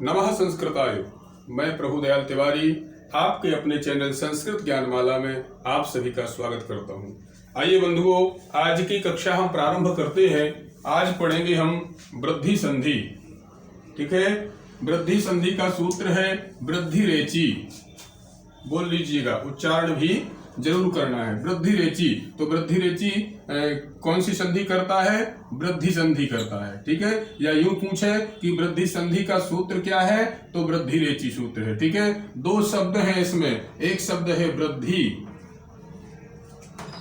नमः संस्कृताय। मैं प्रभुदयाल तिवारी आपके अपने चैनल संस्कृत ज्ञानमाला में आप सभी का स्वागत करता हूं। आइए बंधुओं, आज की कक्षा हम प्रारंभ करते हैं। आज पढ़ेंगे हम वृद्धि संधि। ठीक है, वृद्धि संधि का सूत्र है वृद्धि रेची। बोल लीजिएगा, उच्चारण भी जरूर करना है। वृद्धि रेची, तो वृद्धि रेची कौन सी संधि करता है? वृद्धि संधि करता है। ठीक है, या यूं पूछे कि वृद्धि संधि का सूत्र क्या है, तो वृद्धि रेची सूत्र है। ठीक है, दो शब्द हैं इसमें, एक शब्द है वृद्धि,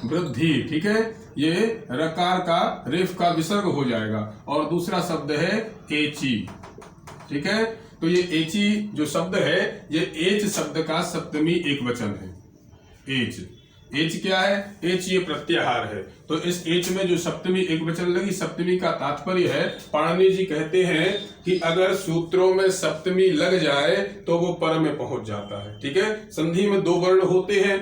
वृद्धि। ठीक है, ये रकार का रेफ का विसर्ग हो जाएगा, और दूसरा शब्द है एची। ठीक है, तो ये एची जो शब्द है, ये एच शब्द का सप्तमी एक वचन है। एच, एच क्या है? एच ये प्रत्याहार है। तो इस एच में जो सप्तमी एक वचन लगी, सप्तमी का तात्पर्य है, पाणिनि जी कहते हैं कि अगर सूत्रों में सप्तमी लग जाए तो वो पर में पहुंच जाता है। ठीक है, संधि में दो वर्ण होते हैं,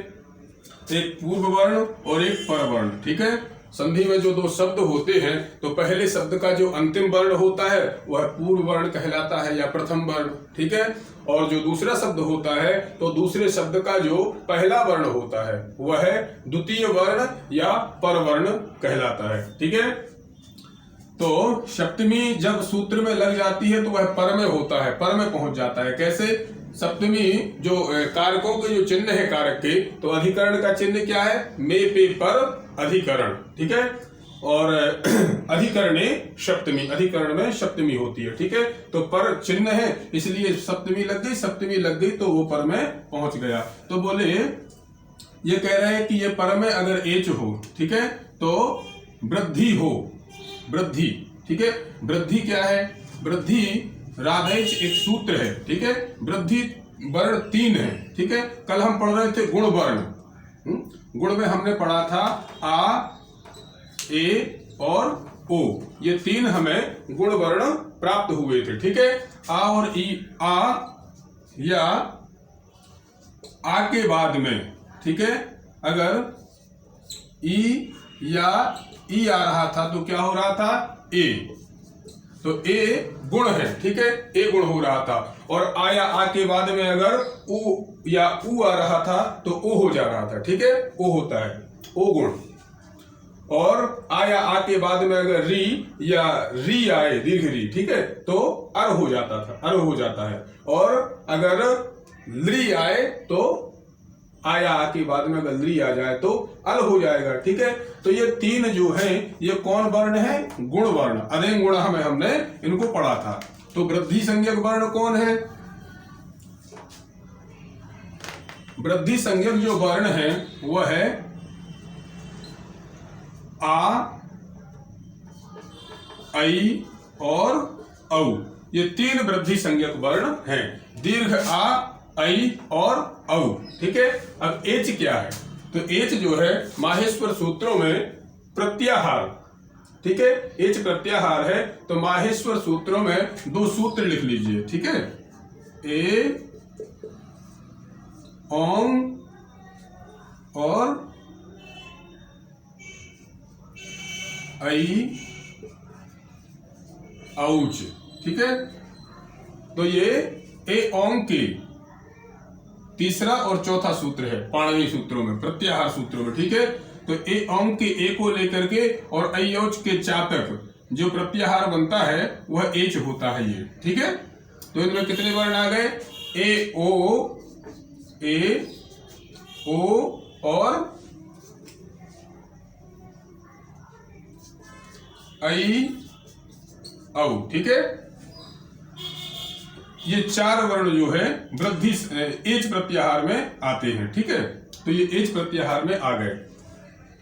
एक पूर्व वर्ण और एक पर वर्ण। ठीक है, संधि में जो दो शब्द होते हैं, तो पहले शब्द का जो अंतिम वर्ण होता है वह पूर्व वर्ण कहलाता है या प्रथम वर्ण। ठीक है, और जो दूसरा शब्द होता है, तो दूसरे शब्द का जो पहला वर्ण होता है वह द्वितीय वर्ण या पर वर्ण कहलाता है। ठीक है, तो सप्तमी जब सूत्र में लग जाती है तो वह पर में होता है, पर में पहुंच जाता है। कैसे? सप्तमी जो कारकों के जो चिन्ह है कारक के, तो अधिकरण का चिन्ह क्या है? मे पे पर अधिकरण। ठीक है, और अधिकरणे सप्तमी, अधिकरण में सप्तमी होती है। ठीक है, तो पर चिन्ह है इसलिए सप्तमी लग गई, सप्तमी लग गई तो वो पर में पहुंच गया। तो बोले, ये कह रहे हैं कि ये पर में अगर एच हो, ठीक है, तो वृद्धि हो, वृद्धि। ठीक है, वृद्धि क्या है? वृद्धि राधेच एक सूत्र है। ठीक है, वृद्धि वर्ण तीन है। ठीक है, कल हम पढ़ रहे थे गुण वर्ण। गुण में हमने पढ़ा था आ, ए और ओ, ये तीन हमें गुण वर्ण प्राप्त हुए थे। ठीक है, आ और ई, आ या आ के बाद में, ठीक है, अगर ई या ई आ रहा था तो क्या हो रहा था? ए, तो ए गुण है। ठीक है, ए गुण हो रहा था, और आ या आ के बाद में अगर उ या उ आ रहा था तो ओ हो जा रहा था। ठीक है, ओ होता है ओ गुण, और आ या आ के बाद में अगर री या री आए, दीर्घ री, ठीक है, तो अर हो जाता था, अर हो जाता है। और अगर ली आए तो आया आ के बाद में अगर ली आ जाए तो अल हो जाएगा। ठीक है, तो ये तीन जो है ये कौन वर्ण है? गुण वर्ण। अदेंग गुण हमें हमने इनको पढ़ा था। तो वृद्धि संज्ञक वर्ण कौन है? वृद्धि संज्ञक जो वर्ण है वह है आ, ऐ और औ। ये तीन वृद्धि संज्ञक वर्ण हैं, दीर्घ आ, ऐ और औ। ठीक है, अब एच क्या है? तो एच जो है माहेश्वर सूत्रों में प्रत्याहार। ठीक है, एच प्रत्याहार है, तो माहेश्वर सूत्रों में दो सूत्र लिख लीजिए। ठीक है, ए ओम और ऐ औच। ठीक है, तो ये ए ओम के तीसरा और चौथा सूत्र है पाणिनि सूत्रों में, प्रत्याहार सूत्रों में। ठीक है, तो ए ओम के ए को लेकर के और ऐ औच के चा तक जो प्रत्याहार बनता है वह एच होता है ये। ठीक है, तो इनमें कितने वर्ण आ गए? ए ओ और ऐ औ। ठीक है, ये चार वर्ण जो है वृद्धि एच प्रत्याहार में आते हैं। ठीक है, तो ये एच प्रत्याहार में आ गए।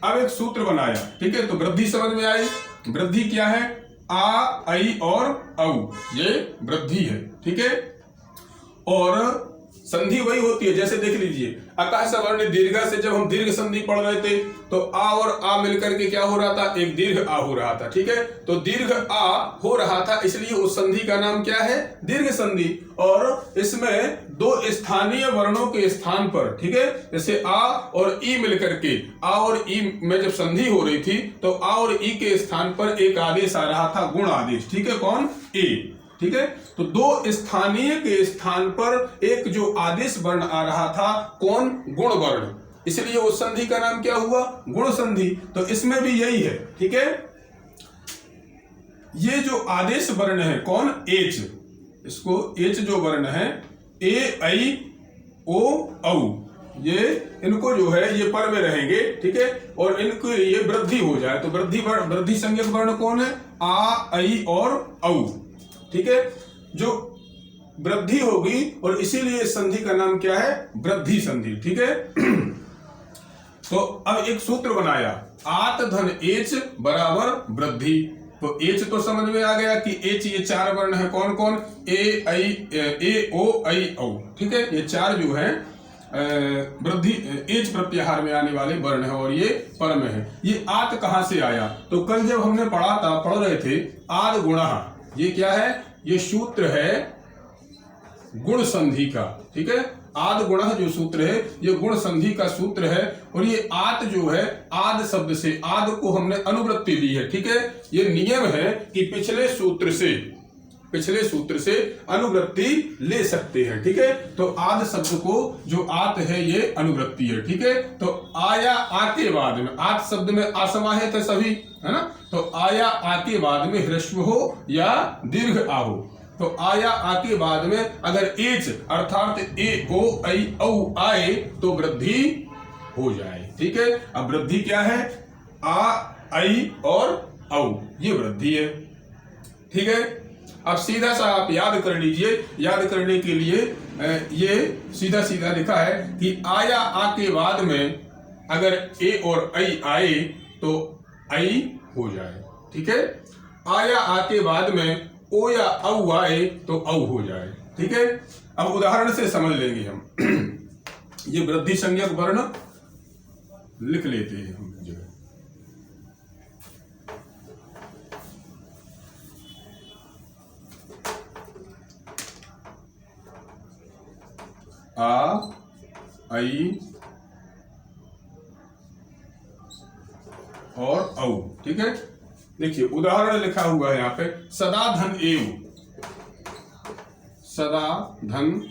अब एक सूत्र बनाया। ठीक है, तो वृद्धि समझ में आई। वृद्धि क्या है? आ, ऐ और औ, ये वृद्धि है। ठीक है, और संधि वही होती है, जैसे देख लीजिए अकाश वर्ण दीर्घा से जब हम दीर्घ संधि पढ़ रहे थे तो आ और आ मिलकर के क्या हो रहा था? एक दीर्घ आ हो रहा था। ठीक है, तो दीर्घ आ हो रहा था इसलिए उस संधि का नाम क्या है? दीर्घ संधि। और इसमें दो स्थानीय वर्णों के स्थान पर, ठीक है, जैसे आ और ई मिलकर के, आ और ई में जब संधि हो रही थी तो आ और ई के स्थान पर एक आदेश आ रहा था, गुण आदेश। ठीक है, कौन? ए। ठीक है। तो दो स्थानीय के स्थान पर एक जो आदेश वर्ण आ रहा था, कौन? गुण वर्ण, इसलिए उस संधि का नाम क्या हुआ? गुण संधि। तो इसमें भी यही है, ठीक है। ये जो आदेश वर्ण है कौन? एच, इसको एच जो वर्ण है, ए आई ओ औ, ये इनको जो है ये पर में रहेंगे, ठीक है। और इनको ये वृद्धि हो जाए तो वृद्धि संज्ञक वर्ण कौन है? आ, ऐ और औ, ठीक है। जो वृद्धि होगी और इसीलिए संधि का नाम क्या है? वृद्धि संधि, ठीक है। तो अब एक सूत्र बनाया, आत धन एच बराबर वृद्धि। तो एच तो समझ में आ गया कि एच ये चार वर्ण है, कौन कौन? ए आई ए ओ ऐ औ, ठीक है। ये चार जो है वृद्धि एच प्रत्याहार में आने वाले वर्ण है और ये पर में है। ये आत कहां से आया? तो कल जब हमने पढ़ रहे थे आद गुणा, ये क्या है? ये सूत्र है गुण संधि का, ठीक है। आद गुणा जो सूत्र है ये गुण संधि का सूत्र है। और ये आत जो है, आद शब्द से, आद को हमने अनुवृत्ति ली है, ठीक है। ये नियम है कि पिछले सूत्र से अनुवृत्ति ले सकते हैं, ठीक है। तो आद शब्द को जो आत है ये अनुवृत्ति है, ठीक है। तो आया आ के बाद में, आत शब्द में असमाहित है सभी, है ना। तो आया आ के बाद में ह्रस्व हो या दीर्घ आ हो। तो आया आ के बाद में अगर एच अर्थात ए ओ ऐ औ आए तो वृद्धि हो जाए, ठीक है। अब वृद्धि क्या है? आ, ऐ और औ, ये वृद्धि है, ठीक है। अब सीधा सा आप याद कर लीजिए। याद करने के लिए ये सीधा सीधा लिखा है कि आया आ के बाद में अगर ए और ऐ आए तो ऐ हो जाए, ठीक है। आया आ के बाद में ओ या औ आए तो औ हो जाए, ठीक है। अब उदाहरण से समझ लेंगे हम। ये वृद्धि संज्ञक वर्ण लिख लेते हैं हम जगह। आ, ऐ और औ, ठीक है। देखिए उदाहरण लिखा हुआ है यहाँ पे, सदा धन एव, सदा धन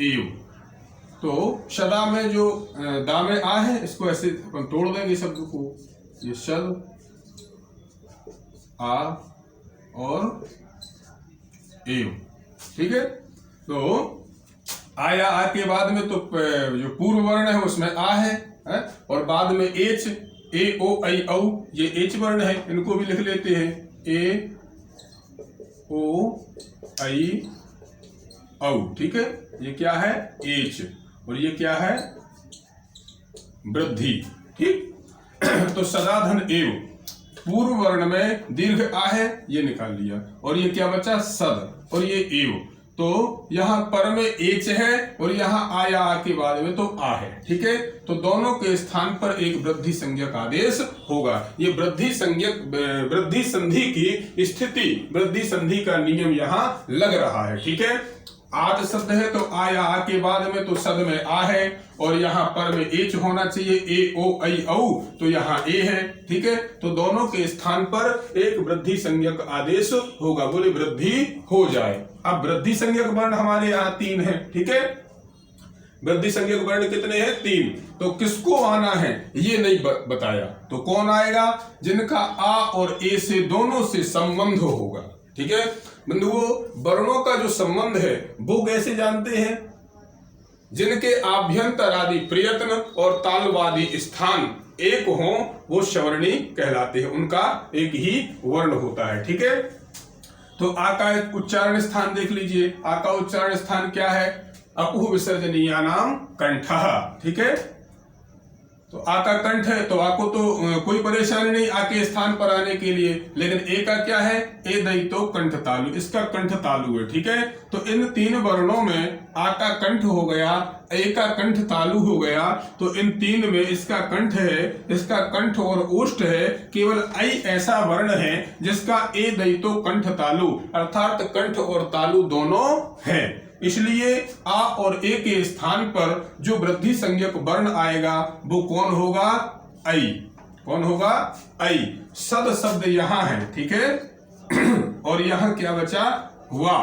एव। तो सदा में जो दा में आ है, इसको ऐसे अपन तोड़ देंगे शब्द को, ये शद आ और एव, ठीक है। तो आया आ के बाद में तो जो पूर्व वर्ण है उसमें आ है और बाद में एच, ए ओ ऐ औ, ये एच वर्ण है, इनको भी लिख लेते हैं, ए ओ ऐ औ, ठीक है। ये क्या है? एच, और ये क्या है? वृद्धि, ठीक। तो सदाधन एव, पूर्व वर्ण में दीर्घ आ है, ये निकाल लिया, और ये क्या बचा? सद, और ये एव। तो यहाँ पर में एच है और यहाँ आया आ के बाद में तो आ है, ठीक है। तो दोनों के स्थान पर एक वृद्धि संज्ञक आदेश होगा। ये वृद्धि संधि की स्थिति, वृद्धि संधि का नियम यहाँ लग रहा है, ठीक है। आद शब्द है तो आया आ के बाद में तो सद में आ है और यहाँ पर में एच होना चाहिए, ए ओ ऐ औ, तो यहाँ ए है, ठीक है। तो दोनों के स्थान पर एक वृद्धि संज्ञक आदेश होगा, बोले वृद्धि हो जाए। अब वृद्धि संज्ञक वर्ण हमारे यहाँ 3 है, ठीक है। वृद्धि संज्ञक वर्ण कितने हैं? 3। तो किसको आना है ये नहीं बताया, तो कौन आएगा? जिनका आ और ए से दोनों से संबंध होगा, ठीक है। बंधुओं, वर्णों का जो संबंध है वो कैसे जानते हैं? जिनके आभ्यंतर आदि प्रयत्न और तालवादी स्थान एक हो वो सवर्णी कहलाते हैं, उनका एक ही वर्ण होता है, ठीक है। तो आ का उच्चारण स्थान देख लीजिए। आ का उच्चारण स्थान क्या है? अपुह विसर्जनीयानाम कंठः, ठीक है। तो आ का कंठ है तो आ को तो कोई परेशानी नहीं आ के स्थान पर आने के लिए, लेकिन ए का क्या है? ए दई तो कंठ तालु, इसका कंठ तालु है, ठीक है। तो इन 3 वर्णों में आ का कंठ हो गया, ए का कंठ तालु हो गया, तो इन 3 में इसका कंठ है, इसका कंठ और ओष्ठ है। केवल ऐ ऐसा वर्ण है जिसका ए दई तो कंठ तालु अर्थात कंठ और तालु दोनों है। इसलिए आ और ए के स्थान पर जो वृद्धि संज्ञक वर्ण आएगा वो कौन होगा? ऐ। कौन होगा? ऐ। सद शब्द यहाँ है, ठीक है। और यहाँ क्या बचा? वा,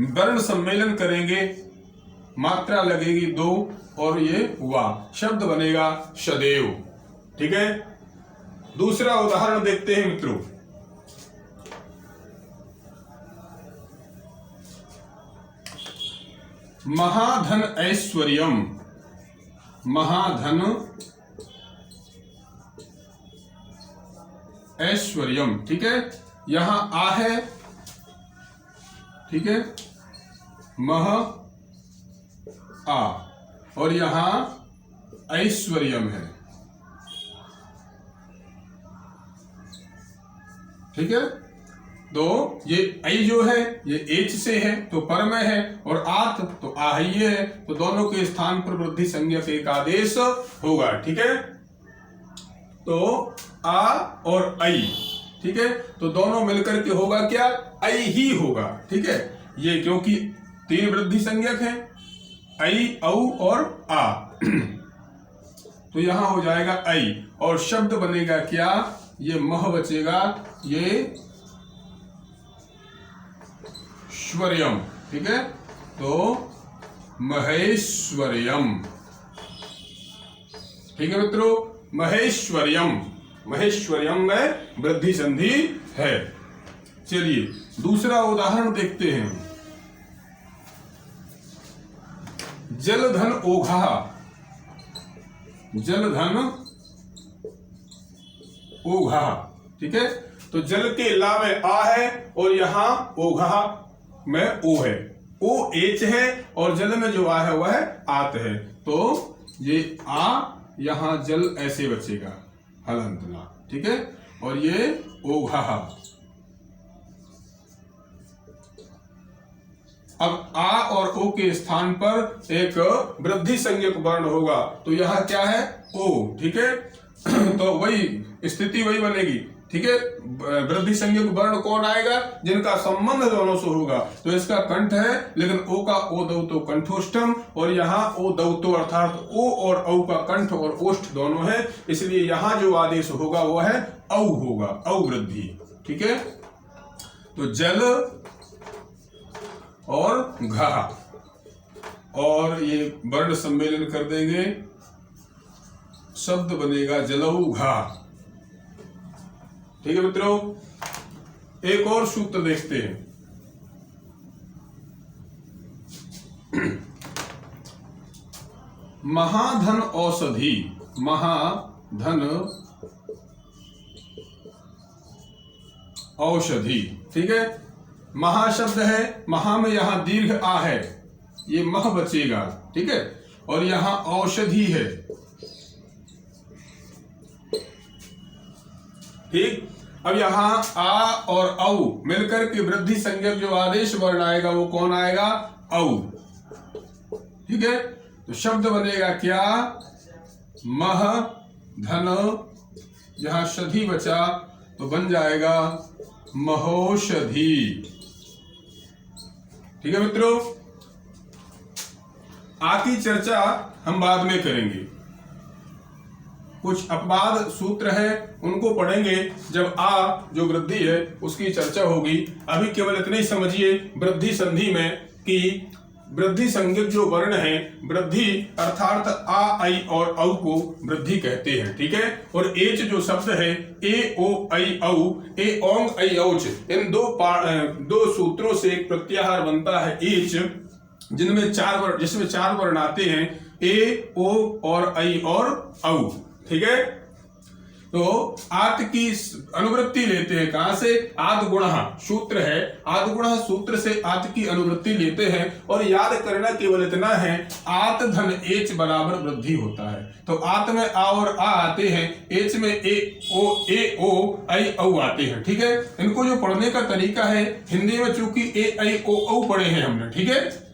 वर्ण सम्मेलन करेंगे, मात्रा लगेगी 2 और ये वा, शब्द बनेगा सदैव। ठीक है, दूसरा उदाहरण देखते हैं मित्रों। महाधन ऐश्वर्यम, महाधन ऐश्वर्यम। ठीक है, यहां आ है, ठीक है, मह आ, और यहां ऐश्वर्यम है। ठीक है, तो ये ऐ जो है ये एच से है तो परमय है, और आत तो आह्य है, तो दोनों के स्थान पर वृद्धि संज्ञक एक आदेश होगा। ठीक है, तो आ और ऐ, ठीक है, तो दोनों मिलकर के होगा क्या, ऐ ही होगा। ठीक है, ये क्योंकि 3 वृद्धि संज्ञक है, ऐ, औ और आ, तो यहां हो जाएगा ऐ, और शब्द बनेगा क्या, ये मह बचेगा, ये श्वर्यम। ठीक है, तो महेश्वर्यम। ठीक है मित्रों, महेश्वर्यम, महेश्वर्यम में वृद्धि संधि है। चलिए दूसरा उदाहरण देखते हैं। जलधन ओघा, जलधन ओघा। ठीक है, तो जल के ला में आ है और यहां ओघा में ओ है, ओ एच है और जल में जो आ है वह आत है, तो ये आ यहां जल ऐसे बचेगा, हलंतला। ठीक है, और ये ओघा। अब आ और ओ के स्थान पर एक वृद्धि संज्ञक वर्ण होगा, तो यह क्या है, ओ। ठीक है, तो वही स्थिति वही बनेगी। ठीक है, वृद्धि संज्ञक वर्ण कौन आएगा, जिनका संबंध दोनों से होगा, तो इसका कंठ है, लेकिन ओ का ओ दौतो कंठोष्ठम, और यहाँ ओ दौतो अर्थात ओ और औ का कंठ और ओष्ठ दोनों है, इसलिए यहाँ जो आदेश होगा वो है औ होगा, औ वृद्धि। ठीक है, तो जल और घा, और ये वर्ण सम्मेलन कर देंगे, शब्द बनेगा जलऊ घा। ठीक है मित्रों, एक और सूत्र देखते हैं। महाधन औषधि, महाधन औषधि। ठीक है, महा शब्द है, महा में यहां दीर्घ आ है, ये मह बचेगा। ठीक है, और यहां औषधि है। ठीक, अब यहां आ और औ मिलकर के वृद्धि संज्ञक जो आदेश वर्ण आएगा वो कौन आएगा, औ। ठीक है, तो शब्द बनेगा क्या, मह धन, यहां शधि बचा तो बन जाएगा महोषधि। ठीक है मित्रों, आ की चर्चा हम बाद में करेंगे, कुछ अपवाद सूत्र है उनको पढ़ेंगे जब आ जो वृद्धि है उसकी चर्चा होगी। अभी केवल इतने ही समझिए वृद्धि संधि में कि वृद्धि संज्ञक जो वर्ण है, वृद्धि अर्थात आ, ऐ और औ को वृद्धि कहते हैं। ठीक है, और एच जो शब्द है, ए ओ ऐ औ, ए ओंग ऐ औच, इन दो सूत्रों से एक प्रत्याहार बनता है एच, जिनमें जिसमें 4 वर्ण आते हैं, ए ओ और ऐ और औ। ठीक है, तो आत की अनुवृत्ति लेते हैं कहां से, आद गुणः सूत्र है, आद गुणः सूत्र से आत की अनुवृत्ति लेते हैं, और याद करना केवल इतना है, आत धन एच बराबर वृद्धि होता है। तो आत में आ और आ आते हैं, एच में ए ओ ऐ औ आते हैं। ठीक है, इनको जो पढ़ने का तरीका है, हिंदी में चूंकि ए ऐ ओ औ पढ़े हैं हमने, ठीक है,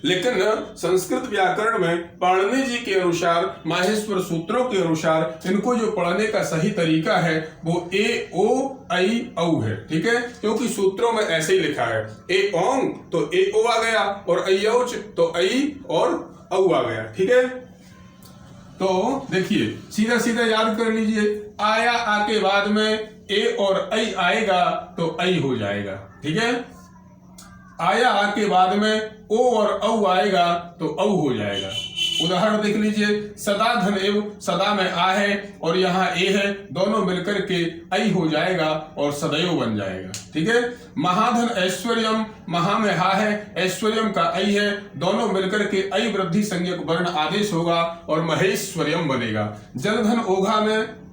लेकिन संस्कृत व्याकरण में पाणिनि जी के अनुसार, माहेश्वर सूत्रों के अनुसार इनको जो पढ़ने का सही तरीका है वो ए ओ ऐ औ है। ठीक है, क्योंकि सूत्रों में ऐसे ही लिखा है, ए ओंग तो ए ओ आ गया, और ऐ औच तो ऐ और औ आ गया। ठीक है, तो देखिए सीधा सीधा याद कर लीजिए, आया आ के बाद में ए और ऐ आएगा तो ऐ हो जाएगा। ठीक है, आया आ के बाद में ओ और औ आएगा तो औ हो जाएगा। उदाहरण देख लीजिए, सदा धन एव, सदा में आ है और यहाँ ए है, दोनों मिलकर के ऐ हो जाएगा और सदैव बन जाएगा। ठीक है। महाधन ऐश्वर्यम, महा में हा है, ऐश्वर्यम का ऐ है, दोनों मिलकर के ऐ वृद्धि संज्ञक वर्ण आदेश होगा और महेश्वर्यम बनेगा। जलधन ओघा में,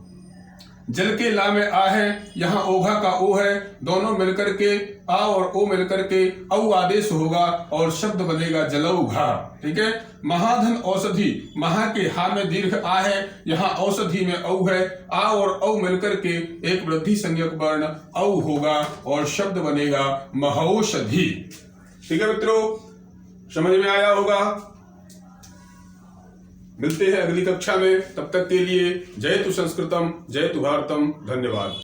जल के ला में आ है, यहाँ ओघा का ओ है, दोनों मिलकर के आ और ओ मिलकर के औ आदेश होगा और शब्द बनेगा जलौघा। ठीक है। महाधन औषधि, महा के हा में दीर्घ आ है, यहाँ औषधि में औ है, आ और औ मिलकर के एक वृद्धि संज्ञक वर्ण औ होगा और शब्द बनेगा महौषधि। ठीक है मित्रों, समझ में आया होगा। मिलते हैं अगली कक्षा में, तब तक के लिए जय तु संस्कृतम, जय तु भारतम। धन्यवाद।